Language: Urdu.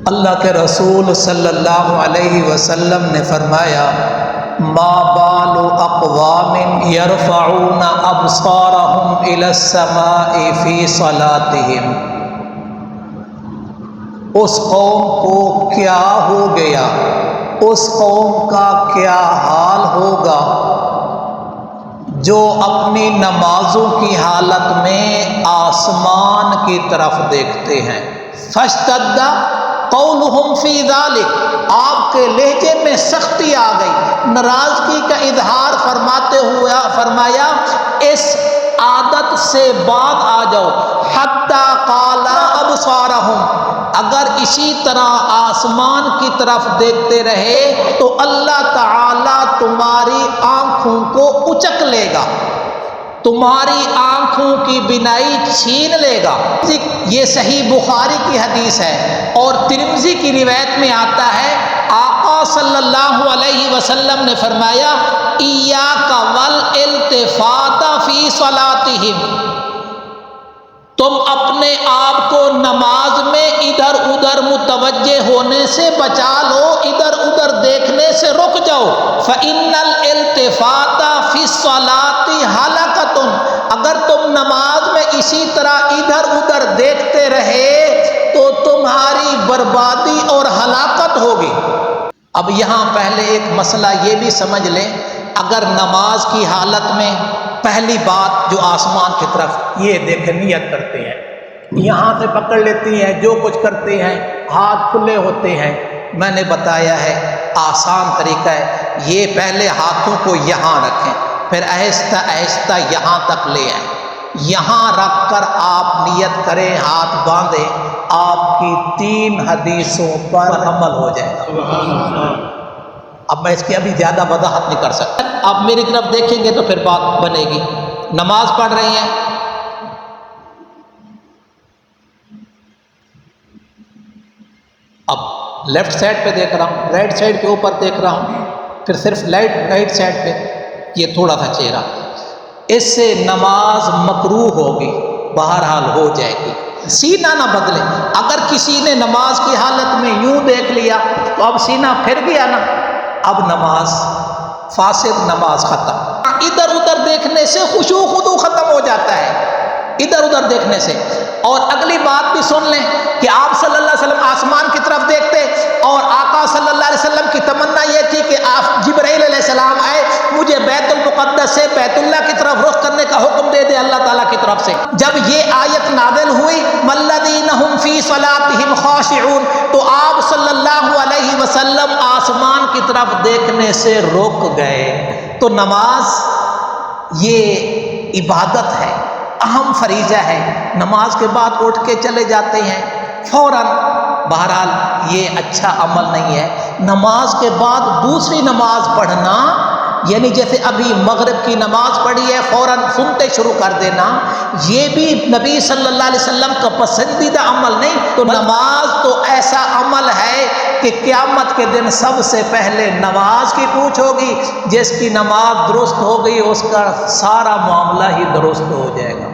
اللہ کے رسول صلی اللہ علیہ وسلم نے فرمایا ما بال اقوام یرفعون ابصارهم الی السماء فی صلاتهم، اس قوم کو کیا ہو گیا، اس قوم کا کیا حال ہوگا جو اپنی نمازوں کی حالت میں آسمان کی طرف دیکھتے ہیں۔ فاشتد قولہم فی ذالک، آپ کے لہجے میں سختی آ گئی، ناراضگی کا اظہار فرماتے ہوئے فرمایا اس عادت سے بعد آ جاؤ، حتی قال ابصارہم، اگر اسی طرح آسمان کی طرف دیکھتے رہے تو اللہ تعالی تمہاری آنکھوں کو اچک لے گا، تمہاری آنکھوں کی بینائی چھین لے گا۔ یہ صحیح بخاری کی حدیث ہے اور ترمذی کی روایت میں آتا ہے آقا صلی اللہ علیہ وسلم نے فرمایا ایاک والالتفات فی صلاتہم، تم اپنے آپ کو نماز میں ادھر ادھر متوجہ ہونے سے بچا لو، ادھر ادھر دیکھنے سے رک جاؤ۔ فإن الالتفات فی الصلاۃ ہلاکۃ، اگر تم نماز میں اسی طرح ادھر ادھر دیکھتے رہے تو تمہاری بربادی اور ہلاکت ہوگی۔ اب یہاں پہلے ایک مسئلہ یہ بھی سمجھ لیں، اگر نماز کی حالت میں پہلی بات جو آسمان کی طرف یہ دیکھ نیت کرتے ہیں، یہاں سے پکڑ لیتی ہیں، جو کچھ کرتے ہیں ہاتھ کھلے ہوتے ہیں، میں نے بتایا ہے آسان طریقہ ہے، یہ پہلے ہاتھوں کو یہاں رکھیں، پھر آہستہ آہستہ یہاں تک لے آئیں، یہاں رکھ کر آپ نیت کریں، ہاتھ باندھیں، آپ کی 3 حدیثوں پر عمل ہو جائے گا۔ اب میں اس کی ابھی زیادہ وضاحت نہیں کر سکتا، آپ میری طرف دیکھیں گے تو پھر بات بنے گی۔ نماز پڑھ رہی ہیں، اب لیفٹ سائڈ پہ دیکھ رہا ہوں، رائٹ سائڈ کے اوپر دیکھ رہا ہوں، پھر صرف رائٹ سائڈ پہ یہ تھوڑا سا چہرہ، اس سے نماز مکروہ ہوگی، بہرحال ہو جائے گی، سینہ نہ بدلے۔ اگر کسی نے نماز کی حالت میں یوں دیکھ لیا تو اب سینہ پھر گیا نا، اب نماز فاسد، نماز ختم۔ ادھر ادھر دیکھنے سے خشوع خضوع ختم ہو جاتا ہے، ادھر ادھر دیکھنے سے۔ اور اگلی بات بھی سن لیں کہ آپ صلی اللہ علیہ وسلم آسمان کی طرف دیکھتے اور آقا صلی اللہ علیہ وسلم کی تمنا یہ تھی کہ آپ جبرائیل علیہ السلام آئے، مجھے بیت المقدس سے بیت اللہ کی طرف رخ کرنے کا حکم دے دے اللہ تعالیٰ کی طرف سے۔ جب یہ آیت نازل ہوئی والذین ھم فی صلاتہم خاشعون، تو آپ صلی اللہ علیہ وسلم آسمان کی طرف دیکھنے سے رک گئے۔ تو نماز یہ عبادت ہے، اہم فریضہ ہے، نماز کے بعد اٹھ کے چلے جاتے ہیں فوراً، بہرحال یہ اچھا عمل نہیں ہے۔ نماز کے بعد دوسری نماز پڑھنا، یعنی جیسے ابھی مغرب کی نماز پڑھی ہے فوراً سنتے شروع کر دینا، یہ بھی نبی صلی اللہ علیہ وسلم کا پسندیدہ عمل نہیں۔ تو نماز تو ایسا عمل ہے کہ قیامت کے دن سب سے پہلے نماز کی پوچھ ہوگی، جس کی نماز درست ہو گئی اس کا سارا معاملہ ہی درست ہو جائے گا۔